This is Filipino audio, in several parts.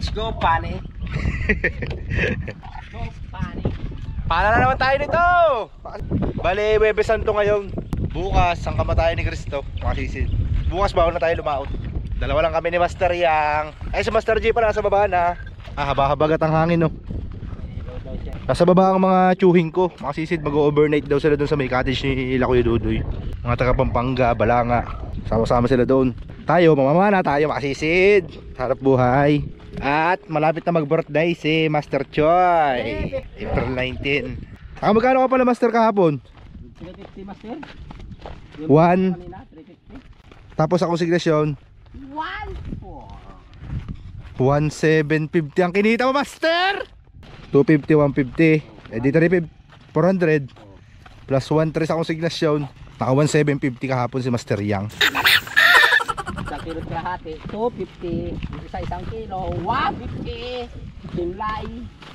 Let's go, Pani. Go, Pani. Paano na naman tayo nito? Bale, Webes Santo ngayon. Bukas, ang kamatayan ni Cristo. Makasisid. Bukas bago na tayo lumaot. Dalawa lang kami ni Master Yang. Ay, si Master J pala nasa baba na. Haba-habagat ang hangin, no. Nasa baba ang mga tsuhing ko. Makasisid, mag-overnight daw sila doon sa may cottage ni Kuya Dudoy. Mga taga Pampanga, Balanga. Sama-sama sila doon. Tayo, mamamana tayo, makasisid. Harap buhay. At malapit na mag-birthday si Master Choi. April 19. Magkano ka pala, Master, kahapon? 350, Master. 1. Tapos akong signasyon 1,750 ang kinita mo, Master. 250, 150. Eh dito rin 400 plus 1,300 akong signasyon. Naka 1,750 kahapon si Master Yang. Isang kilo kahati, 250. Isa isang kilo, 150. Kimlay.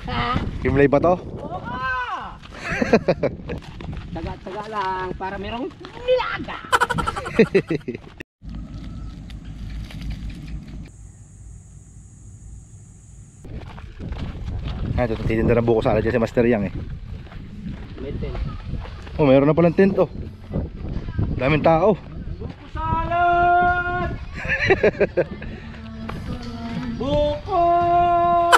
Ha? Kimlay ba to? Oo! Taga-taga lang para merong nilaga. Ito, titinda ng buko salad dyan si Master Yang eh. May tent. Oh, mayroon na palang tent, oh. Daming tao. Buko salad! Bukol!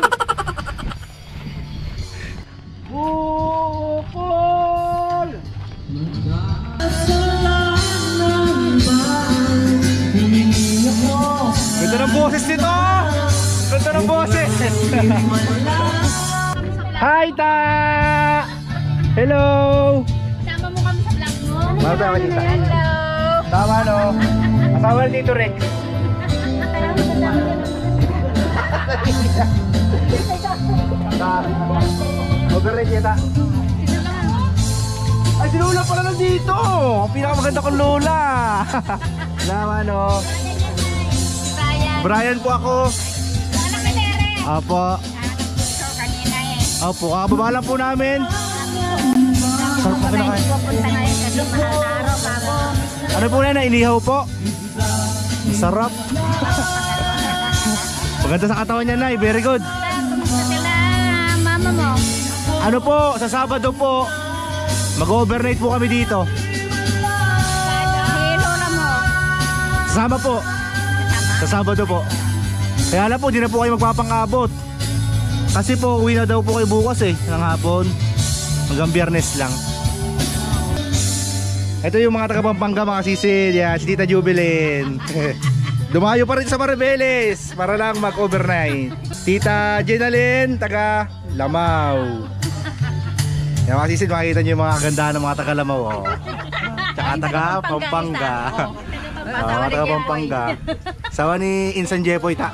Bukol! Ganda ng boses nito! Ganda ng boses! Hi, Ta! Hello! Sama mo kami sa vlog mo. Tama, Tita. Hello. Tama, no? Asawa ni Tito Rex. Overrate yata. Ay, si Lola pala nandito! Ang pinakamaganda kong Lola! Tama, no? Brian po ako. Anak ni Tere. Apo. Ikaw kanina eh. Opo, kakababa lang po namin. Sarap na kinakain. Pupunta ngayon kasi mahal na araw bago. Ano po na, inihaw po? Sarap. Maganda sa katawan niya, Nay. Very good. Kumusta sila mama mo? Ano po, sa Sabado po, mag-overnight po kami dito. Si Lola mo. Sasama po. Sa Sabado po. Kaya lang po, di na po kayo magpapangabot. Kasi po, uwi na daw po kayo bukas eh, ng hapon. Hanggang Biyernes lang. Ito yung mga taga Pampanga, mga sisid. Yan, si Tita Jubilin. Dumayo pa rin sa Maribeles para lang mag-overnight. Tita Jenalyn, taga Lamaw. Yan, mga sisid, makikita nyo yung mga ganda ng mga taga Lamaw. Oh. Tsaka taga Pampanga. Mga taga Pampanga. Sawa ni Insan Jepoy, ta.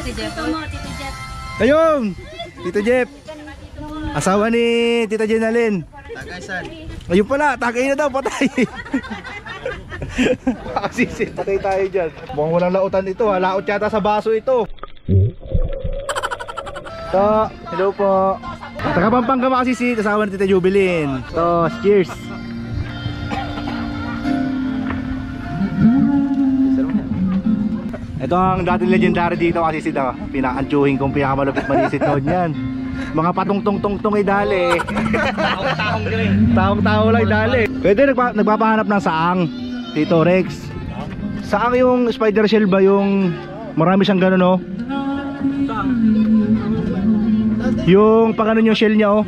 Si Jeff mo, Tito Jeff. Ayun! Tito Jeff. Asawa ni Tita Jenalyn. Tagasan. Ayun pala, tagay na daw, patay. Makasisid, patay tayo dyan. Mukhang walang lautan ito ha. Laot yata sa baso ito. To, hello po. Taga Pampanga, makasisid. Asawa ni Tita Jubilin. To, cheers. Ito ang dating legendary dito, makasisid ako. Pinaka-antuhin kong pinakamalupit manisid noon yan. Mga patong-tong-tong-tong ay dali. Taong-taong din. Taong-tao lang dali. Pwede nagpapahanap ng saang, Tito Rex. Saang yung spider shell ba, yung marami siyang gano'n, no? Yung pag ano yung shell niya, oh.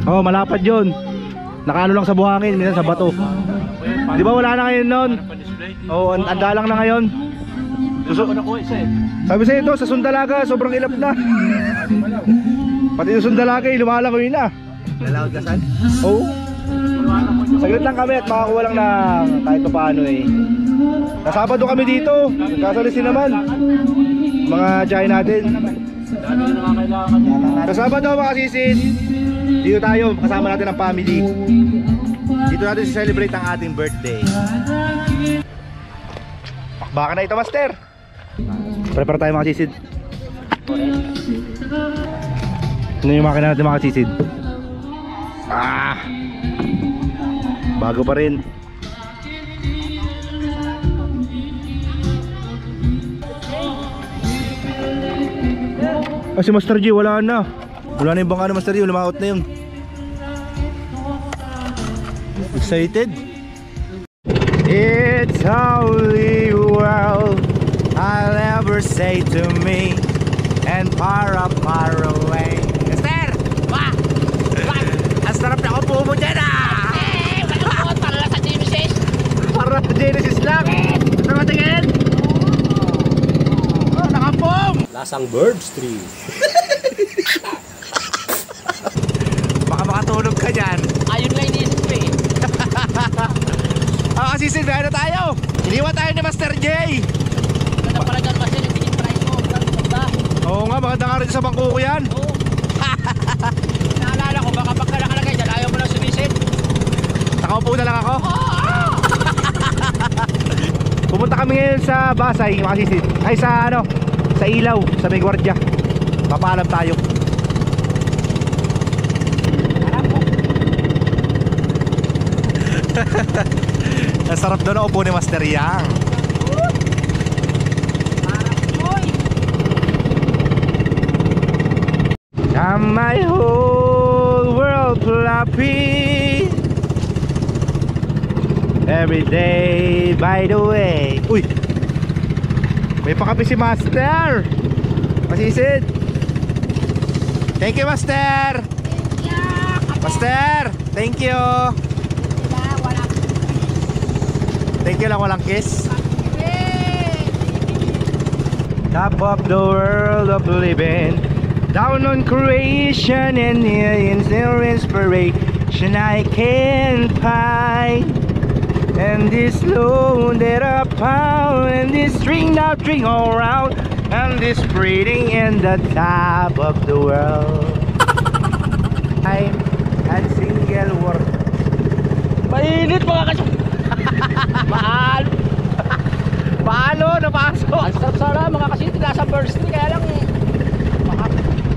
Oh, malapad yun. Nakaano lang sa buhangin, minsan sa bato. Di ba wala na ngayon nun? Oh, anda lang na ngayon. Sabi sa ito, sa Sundalaga, sobrang ilap na. Pati yung Sundalaga, lumalangoy na. Lalawag kasan? Oo. Saglit lang kami at makakuha lang na kahit pa paano eh. Nasabado kami dito. Nagkasalisin naman mga tiyahin natin. Nasabado mga sisid. Dito tayo, kasama natin ang family. Dito natin celebrate ang ating birthday. Baka na ito, Master. Prepare tayo mga sisid. Ano yung makina natin mga sisid? Bago pa rin. Ah, si Master G, wala na. Wala na yung bangka na Master G, lumaot na yun. Excited? It's only world I'll ever say to me and far away. Esther! Ba! Ang sarap na upo mo dyan ah! Walang para lang sa Genesis. Para Genesis lang! Ito matingin! Oh, nakapom! Lasang Birds Tree. Baka makatulog ka dyan. Ayun lang iniisip ko eh. Ah, kasi silbihan na tayo! Iniwan tayo ni Master J! Ganda pala dyan kasi yung tingin price mo. Ganda. Oo nga, maganda nga rin sa bangko ko yan. Oo. Naalala ko, baka pagka nakalagay dyan, ayaw mo lang sumisid. Nakaupo na lang ako. Pupunta kami ngayon sa Basay, mga sisid. Ay sa ano, sa ilaw, sa may gwardiya. Papaalam tayo. Ang sarap doon ang upo ni Master Yang. Now my whole world floppy every day by the way. Uy! May pakape si Master! Masisid! Thank you Master! Master! Thank you! Thank you lang, walang kiss. Top of the world of living, down on creation and the inspiration I can find. And this load that I found, and this string now string all around, and this breathing in the top of the world. I'm and single word. Mainit mga kasya. Mahal. Paano? Napasok! Ang sarap sana mga kasi nasa Birds Tree kaya lang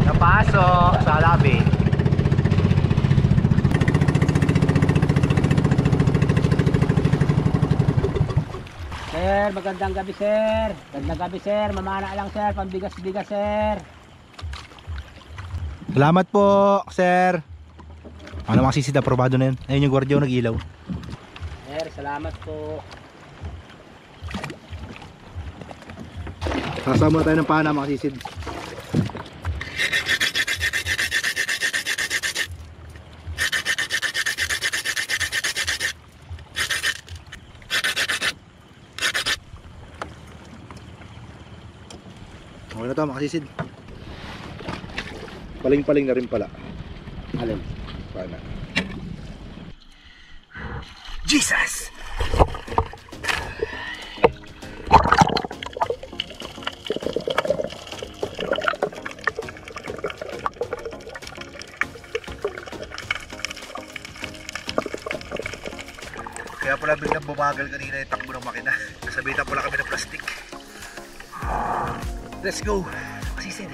Napasok sa labi. Sir, magandang gabi sir. Magandang gabi sir. Mamana lang sir. Pambigas-bigas sir. Salamat po, sir. Ano makasisid, aprobado na yun. Ayun yung gwardiya nag-ilaw. Sir, salamat po. Sasama tayo ng pana, makasisid. Okay na ito, makasisid. Paling-paling na rin pala. Alin? Pana. Jesus! Kaya pala biglang bumagal kanina yung takbo ng makina. Nasabitan pala kami ng plastic. Let's go! Masisid!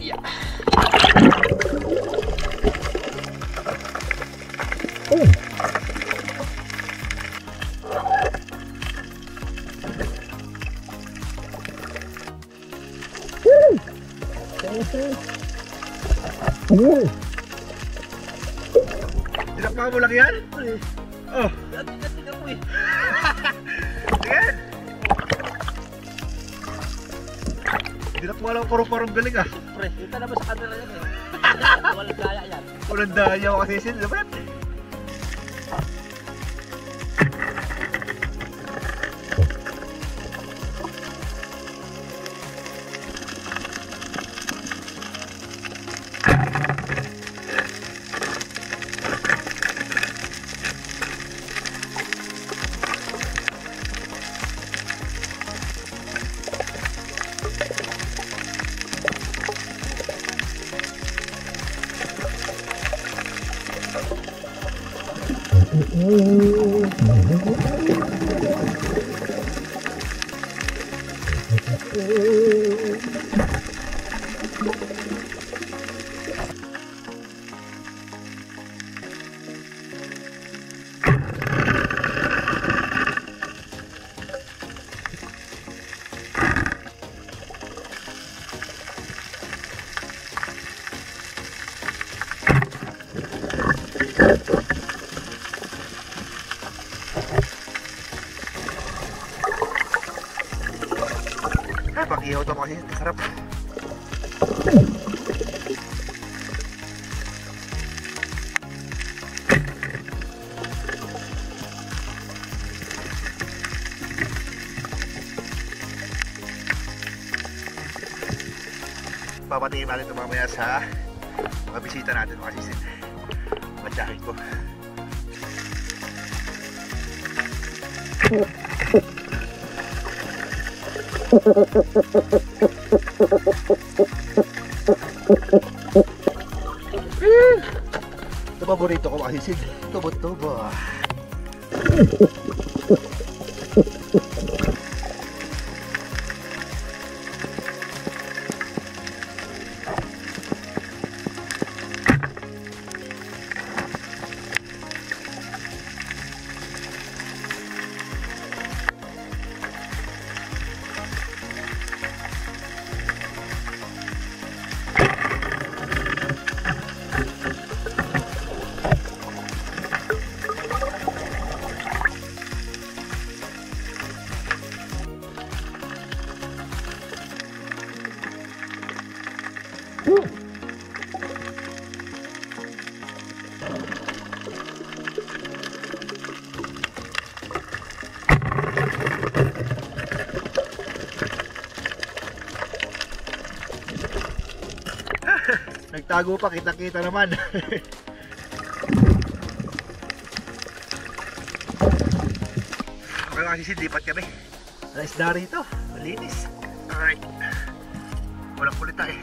Yeah. Oh. Tinakpa mo lang yan? Oh. Yan. Tinakpa lang parang galing ah. Pre, kita na ba sa camera yan eh? Walang daya yan. Walang daya kasi sila. Dapat. Sayaw ito mga hisit. Sarap. Papatingin natin ito mamaya sa mga bisita natin mga sisit. Mga jacket ko. Ito paborito ko mga sisit. Tubo-tubo. Nagtago pa, kita-kita naman. Okay mga sisid, lipat kami. Alas na rito, malinis. Alright. Walang kulita eh.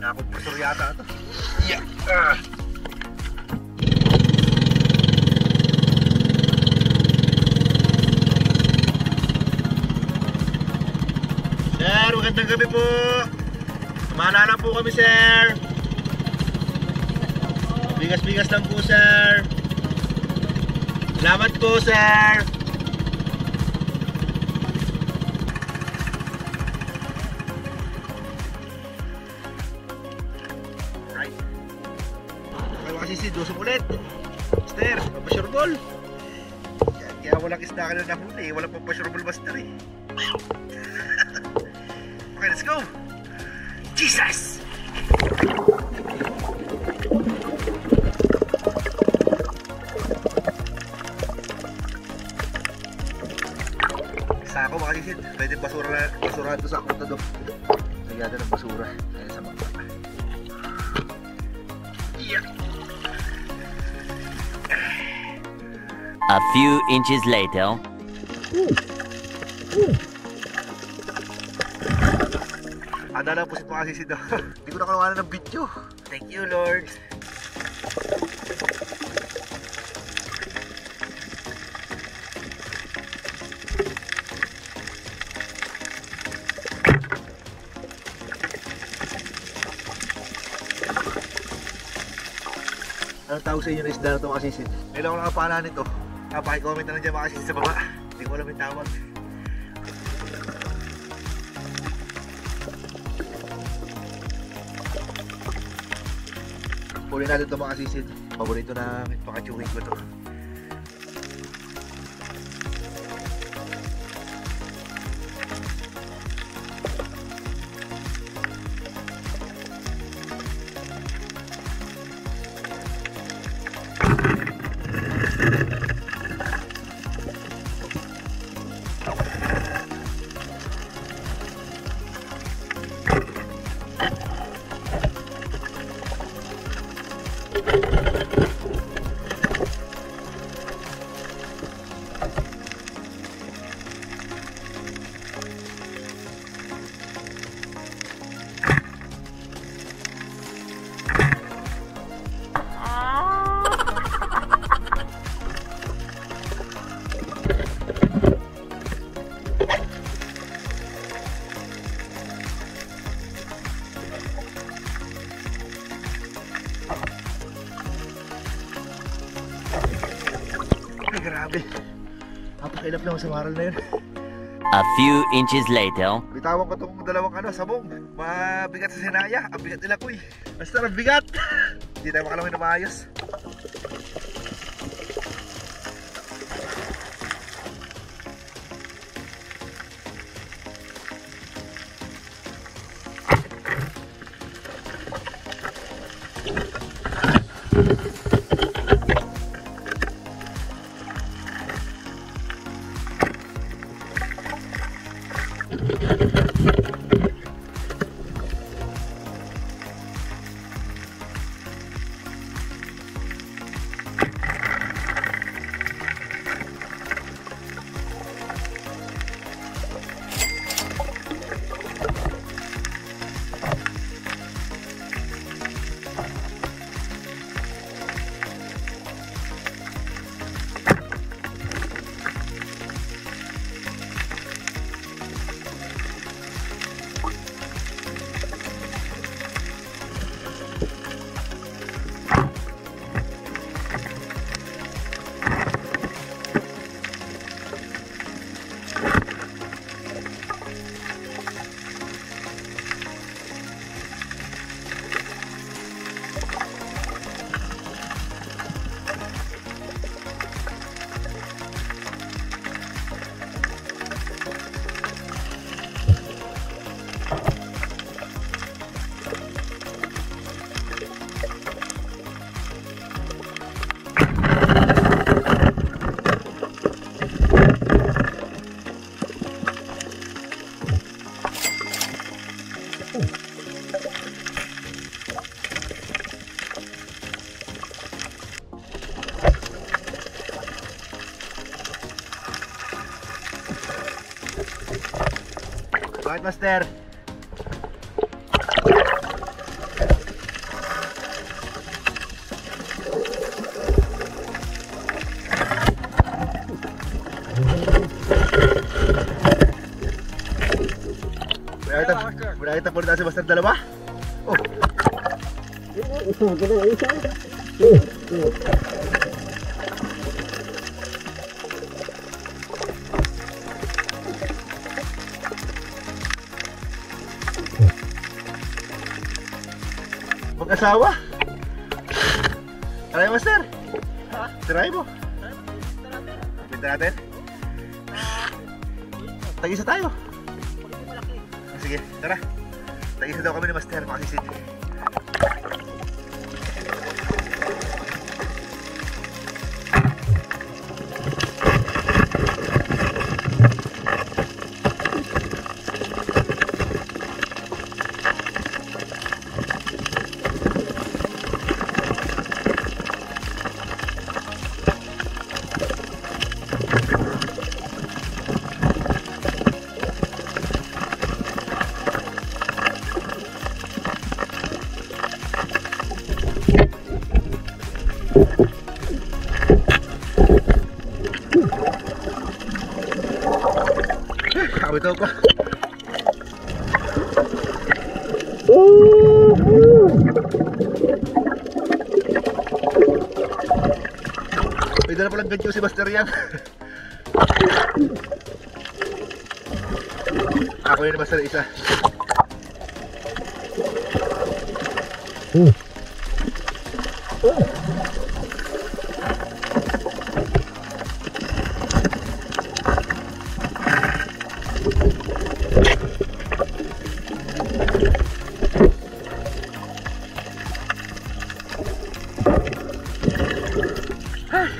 Nakakumpusor yata ito. Yeah. Sir, magandang gabi po. Sumala lang po kami, sir. Bigas-bigas lang po, sir. Salamat po, sir. Right. Okay mga sisid, dusong ulit. Master, papasyurbol. Kaya walang isda ka na nahuli. Walang papasyurbol, master eh. Okay, let's go! Jesus! Isa ako mga sisid. Pwede basurahan ito sa akong nagyada ng basura. Kaya sa mga yeah. A few inches later. Ada na po si mga sisid. Hindi ko nakaluwanan ng video. Thank you, Lord. Anong tawag sa inyo na isda na ito mga sisid? Kailan ko lang ang pangalan nito. Pakicomment na lang dyan mga sisid sa baba. Hindi ko alam yung tawag. Huli natin ito mga sisid. Paborito na pakachuhin ko ito. Grabe. Napakilap naman sa maral na yun. A few inches later. Bitawan ko itong dalawang sabong. Mabigat sa sinaya. Ang bigat nila kuy. Basta ang bigat. Hindi tayo makalawin na maayos. Bakit, Master? Nakita po rin tayo si Master dalawa. Oh. Mag-asawa? Try, Master? Try mo? Pinta natin? Tag-isa tayo. Sige, tara. Tag-isa daw kami ni Master, makasisid. Kami ito pa. May dala palang gancho si Master yan. Ako yun ni Master isa.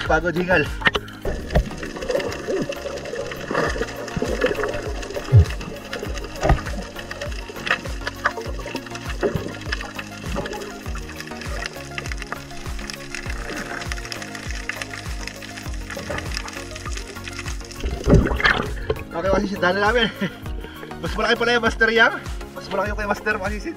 Bago jingle. Okay, masisid dali namin. Mas malaki pala yung Master yang. Mas malaki yung kay Master masisid.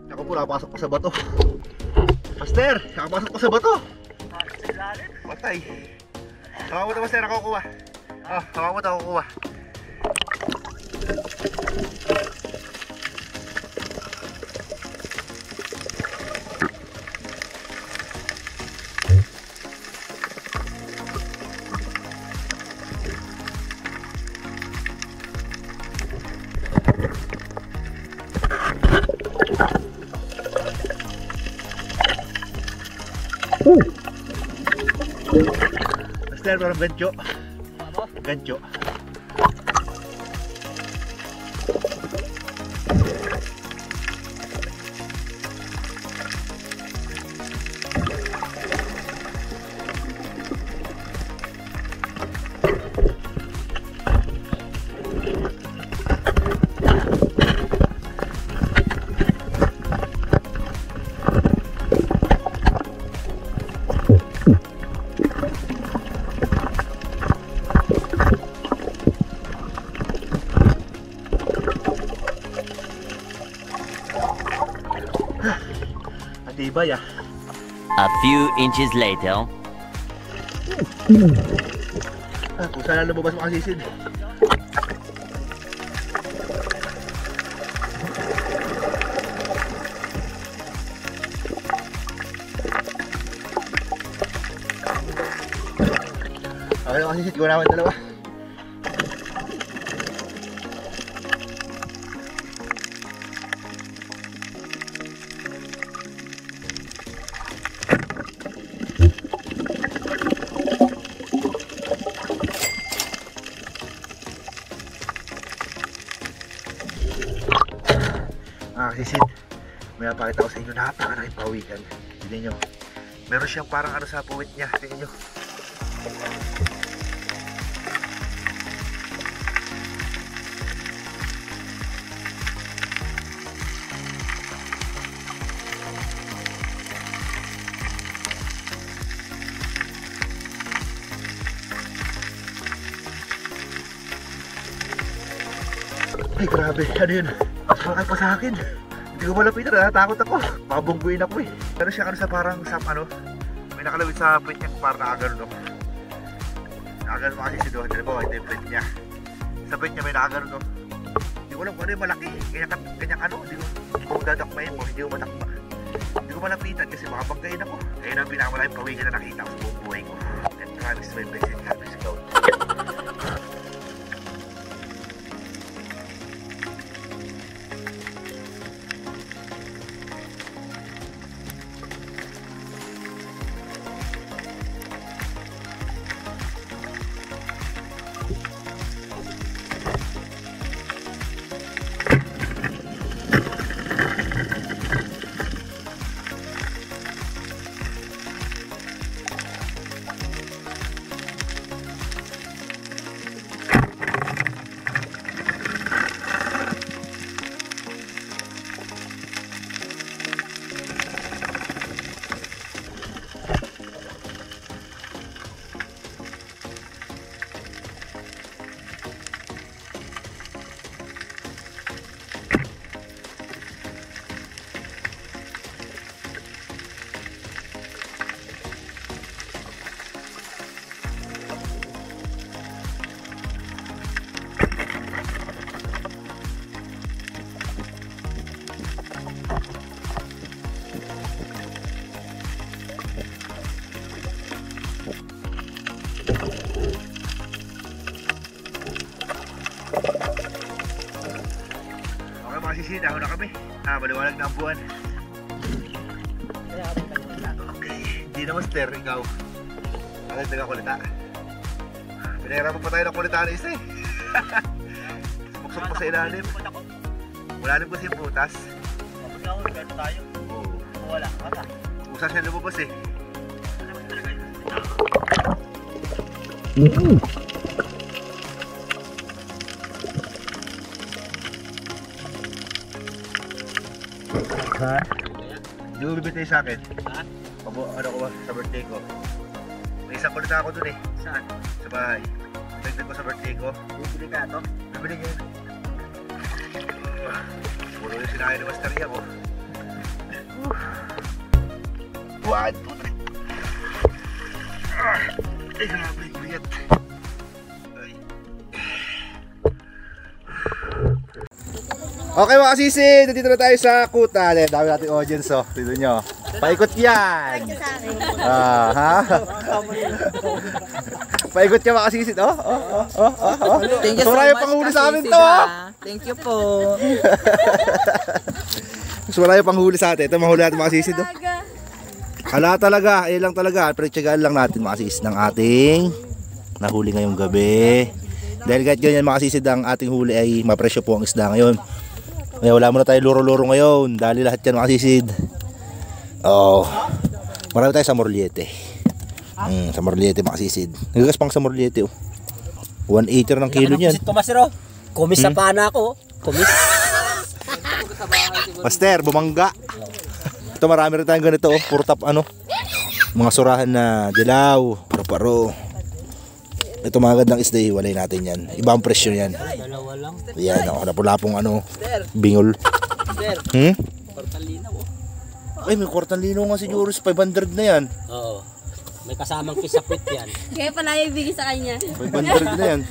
Ako po nakapasok pa sa bato. Master, nakapasok pa sa bato. Patay. Hawak mo ito, Master, ako kukuha. Oh, hawak mo ito, ako kukuha. Master, parang gancho. Gancho. Matibay ah. A few inches later. Kung saan lumabas makasisid. Okay, makasisid ko naman dalawa. May napakita ko sa inyo, napakalaking pawikan. Tignan nyo. Meron siyang parang ano sa puwit niya. Tignan nyo. Ay grabe, ano yun? Mas malaki pa sa akin. Hindi ko malapitan, natatakot ako. Mabungguin ako eh. Pero siya ano sa parang sa ano, may nakalawit sa print niya parang nakagano no. Nakagano mo kasi si Dohan, dali ba? Ito yung print niya. Sa print niya may nakagano no. Hindi ko alam kung ano yung malaki. Ganyan ano, hindi ko dadakmayin mo, hindi ko matakma. Hindi ko malapitan kasi makabanggain ako. Kaya na ang pinakamalaking pawikan na nakita ko sa buong buhay ko. And promise my blessed God is God. Masisita ako na kami. Maliwanag na ang buwan. Okay. Hindi na master, ikaw. Nagdag ako kulita. Pinahirapan pa tayo ng kulita na isa eh. Sumaksok pa sa ilalim. Malalim kasi yung putas. Kapag ako, gano'n tayo. Oo. Wala, wala. Usa siya lumabas eh. Ha? Hindi mo bibitay sa akin? Ha? Ano ko ba? Sa birthday ko. May isang kulita ako dun eh. Saan? Sa bahay. Nagdag ko sa birthday ko. Bibili ka ito? Bibili niya yun. Puro yung sinahin ng masterya ko. 1, 2, 3. Ay, grabe. Biyat. Ay. Okay mga kasisi, nandito na tayo sa kuta. Dami nating audience oh. Dito nyo. Paikot yan. Ha? Paikot ka mga kasisi. Thank you so so marami much, pang huli sa amin Kasisi, to. ha? Thank you po. So marami pang huli sa atin. Ito mahuli natin mga kasisi. Hala talaga. Ayun lang talaga. Pero lang natin mga kasisi ng ating nahuli ngayong gabi. Dahil kahit ganyan mga kasisi, ang ating huli ay mapresyo po ang isda ngayon. Kaya wala muna tayo luro-luro ngayon. Dali lahat yan mga kasisi. Oh, marami tayo sa Morliete. Sa Morliete mga kasisi. Nagagas pang sa Morliete oh. 180 ng kilo niyan. Kumasiro. Kumis sa pana ako. Kumis. Master, bumangga. Ito marami rin tayong ganito oh. Puro tap ano. Mga surahan na dilaw, paro-paro. Ito mga gandang isda, walay natin yan. Ibang presyo yan. Dalawa lang. Yan, ako napula-pong ano, bingol. Sir, kwartang linaw oh. Ay, may kwartang linaw nga si Joris, 500 na yan. Oo. May kasamang kisapit yan. Kaya pala ibigay sa kanya. 500 na yan.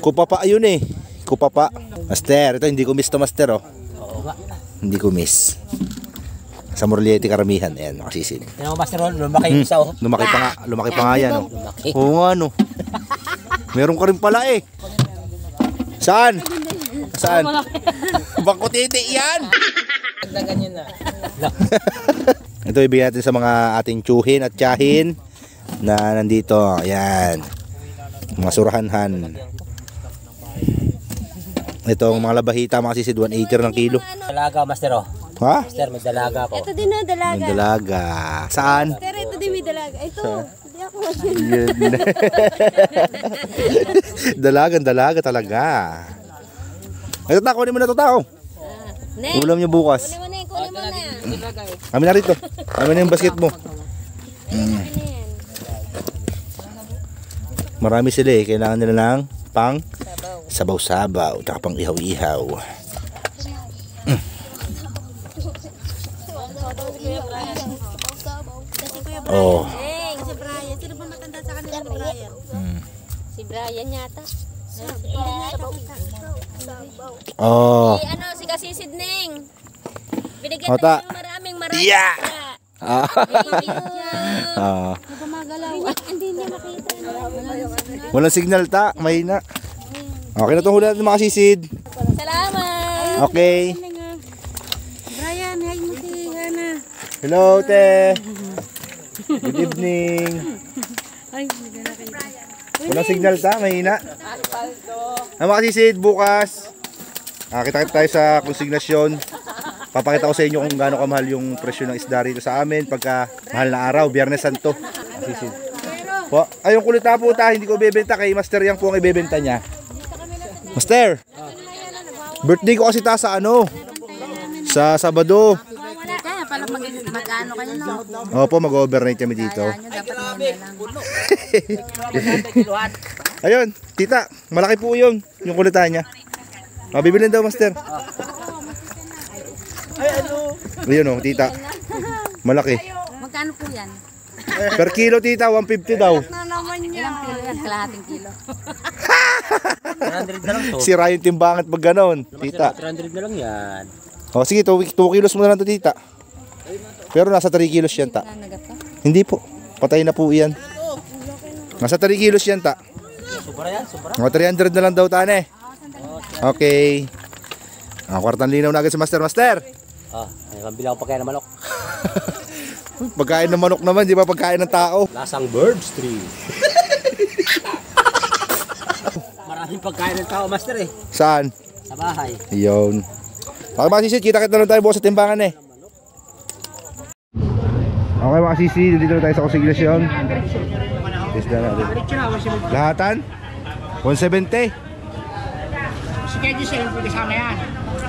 Kupapa ayun eh. Kupapa. Master, ito hindi ko miss to master oh. Oo nga. Hindi ko miss. Sa Morliete karamihan, ayan, makasisin. Yan mo Master Ron, lumaki yung isa oh. Lumaki pa nga yan oh. Lumaki. Oo nga no. Meron ka rin pala eh. Saan? Saan? Bangkotete yan. Dagdagan nyo na. Ito ibigay natin sa mga ating tsuhin at tiyahin na nandito. Ayan. Mga surahanhan. Itong mga labahita mga sisid 180 ng kilo. Talaga Master oh. Ha? Master, may dalaga ko. Ito din na, May dalaga. dalaga. Saan? Pero ito din may dalaga. Ito, hindi ako. Yun. Dalaga talaga. Ito ta, kunin mo na ito tao. Nek, Ulam niyo bukas. kunin mo na, kunin mo na. Kami na rito. Kami na yung basket mo. Ayun, ano yan? Marami sila eh. Kailangan nila ng pang sabaw-sabaw. Tsaka pang ihaw-ihaw. Oh. Neng, si Brian. Sino ba matanda sa kanila si Brian? Si Brian yata. Hindi yata kita. Oh. Si ano, si Kasisid Neng. Binigyan Ota. tayo ng maraming Yeah! isda. Ah. Thank you. Ah. Gumagalaw. Hindi niya makita. Walang signal ta. Mahina. Okay na itong huli natin mga sisid. Salamat. Okay. Brian, hi mo si Hana. Hello, te. Good evening. Ay, hindi na nakita. Walang signal ta. Mahina. Mga sisid, bukas. Kita tayo sa konsignasyon. Papakita ko sa inyo kung gaano kamahal yung presyo ng isda rito sa amin pagka mahal na araw, Biyernes Santo. Sisid. Po, ay yung kulit na po ta, hindi ko bebenta kay Master Yang po ang ibebenta niya. Master. Birthday ko kasi ta sa ano? Sa Sabado. Kaya pala mag-ano kayo, no? Opo, mag-overnight kami dito. Dapat na lang. Ayun, tita, malaki po yun, yung kulitan niya. Bibilin daw, Master. Ayun oh, tita. Malaki. Magkano po yan? Per kilo, tita, 150 daw. Ano naman yan? Ilang kilo yan? Kalahating kilo. 300 na lang to. Sira yung timbangan pag ganon, tita. 300 na lang yan. O sige, 2 kilos mo na lang to, tita. Pero nasa 3 kilos yan, ta. Nanagat ka? Hindi po, patay na po yan. Nasa 3 kilos yan, ta. Sobra yan, sobra. O, 300 na lang daw, tane. Okay. Kwartang linaw na agad sa Master. Ay pambili ako pagkain ng manok. Pagkain ng manok naman, di ba pagkain ng tao? Lasang Birds Tree. Maraming pagkain ng tao, Master eh. Saan? Sa bahay. Iyon. Okay mga sisid, kita-kita na tayo bukas sa timbangan eh. Okay mga sisid, dito na tayo sa konsignasyon. Test na natin. Lahatan? 170. Si Kedi Sel, pwede sama yan.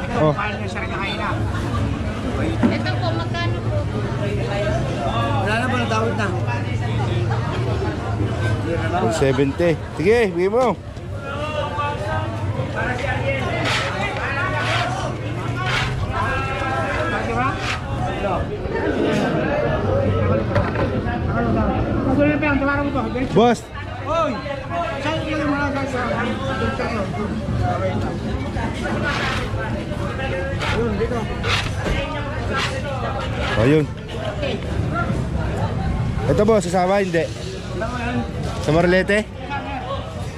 Ito, Oh. mahal niya sa rin na kaina. Ito po, magkano po? Wala na ba, nadawit na? 170. Sige, bigay mo. Di ba? Magulo na pa yung tawaran mo to. Boss, Oy! Saan yung mga guys? Yun, dito. ayun. Ito boss, sasama hindi. Sa Marlete?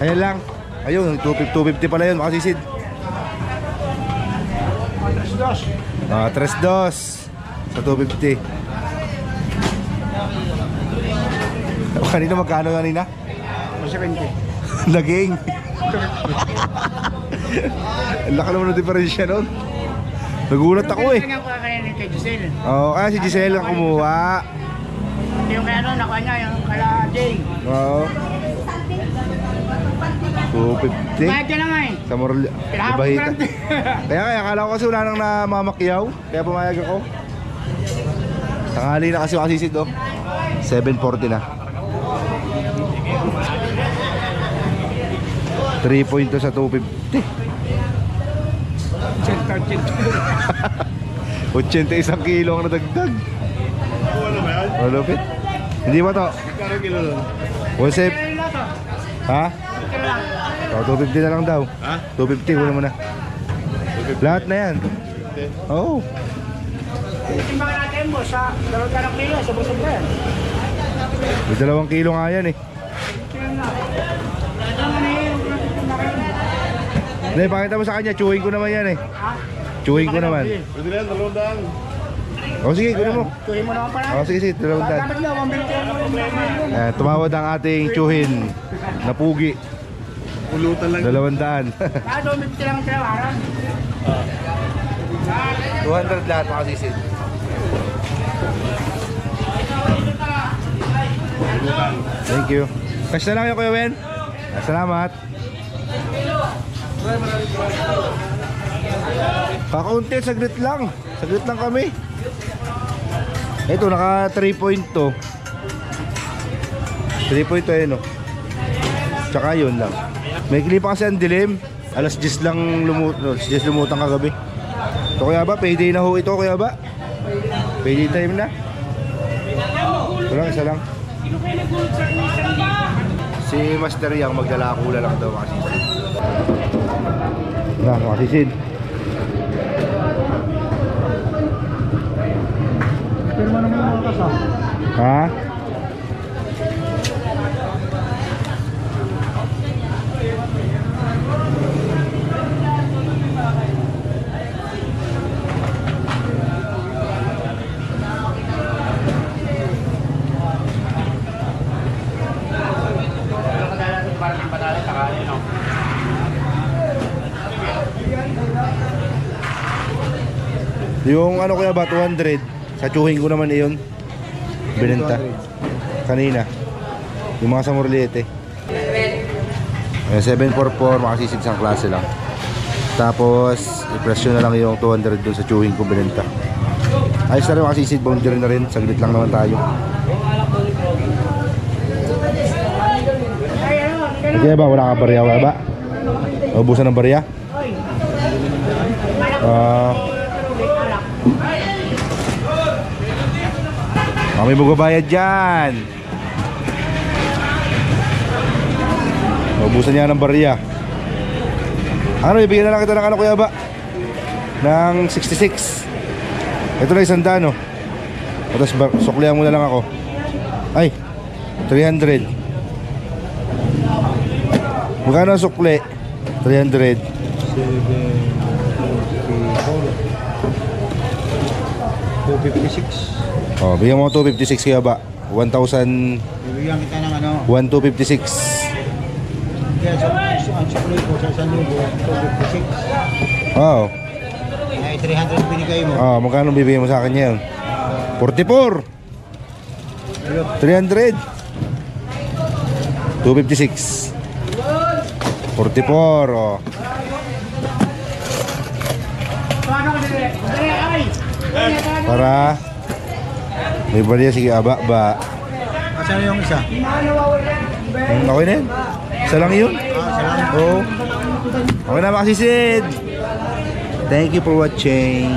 Ayan lang. Ayun, 250 pala yun, makasisid. 3-2 sa 250. Kanina magkano kanina? Masya 20. Laging. Ang laki naman ng diferensya nun. Nagulat ako eh. Tingnan ko kaya ni kay Giselle. Oo, si Giselle ang kumuha. Yung kaya ano, nakuha niya, yung kala Jay. Oo. 250 Bayad ka na nga eh. sa Morel. Ibahita. Kaya akala ko kasi wala nang namamakyaw. Kaya pumayag ako. Tanghali na kasi makasisid oh. 740 na. 3.2 sa 250. 81 kilo ang nadagdag. Malupit. Hindi ba to? Kano kilo nun? 170. Ha? Oh, 250 na lang daw. Ha? 250 kunin mo na. Lahat na yan. Oo. Timbangan natin mo sa 2 kilo, sa busog na yan. May 2 kilo nga yan eh. Hindi, pakita mo sa kanya. Chewing ko naman yan eh. Chewing ko naman. Pwede na yan, 200. O sige, kunin mo. Tuhin mo naman pala. O sige, sige, 200. Dapat nga, 150. Tumawad ang ating chuhin na pugi. Pulutan lang. 200. Ah, 250 lang ang tinawaran. 200 lahat mga sisid. Thank you. Cash na lang yung Kuya Wen. Salamat. Kakaunti, saglit lang. Saglit lang kami. Ito, naka 3.2. 3.2 ayun o. Tsaka yun lang. May klipa kasi ang dilim. Alas 10 lang lumutang kagabi. Ito Kuya Ba, payday na ho ito Kuya Ba. Payday time na. Ito lang, isa lang. Si Master Yang maglalakula lang daw mga sisid. Na mga sisid. Pirma naman yung mga kasama. Ha? Yung ano Kuya Ba, 200. Sa tsuhin ko naman iyon. Binenta. Kanina. Yung mga samurliete. 744, makasisid sang klase lang. Tapos, i-presyo na lang yung 200 dun sa tsuhin ko binenta. Ayos na rin makasisid, boundary na rin. Saglit lang naman tayo. Okay ba, wala ka barya ba? Ubusan ng barya? Kami magbabayad dyan. Ubusan niya ng barya. Ano, ibigyan na lang kita ng ano Kuya Ba? Ng 66. Ito na 100 no. Tapos suklihan mo na lang ako. Ay, 300. Magkano ang sukli? 300. 256. Oh, bigyan mo 256 Kuya Ba. 1,000. Bibigyan kita ng ano. 1,256. Kaya ang supply ko sa 1,256. Oh. Ay 300 binigay mo. Ah, magkano bibigyan mo sa akin ngayon? 44. 300. 256. 44. Oh. Para may bariya, sige aba ba. Asan yung isa? Okay na yun. Isa lang yun. Isa lang. Oo. Okay na mga sisid. Thank you for watching.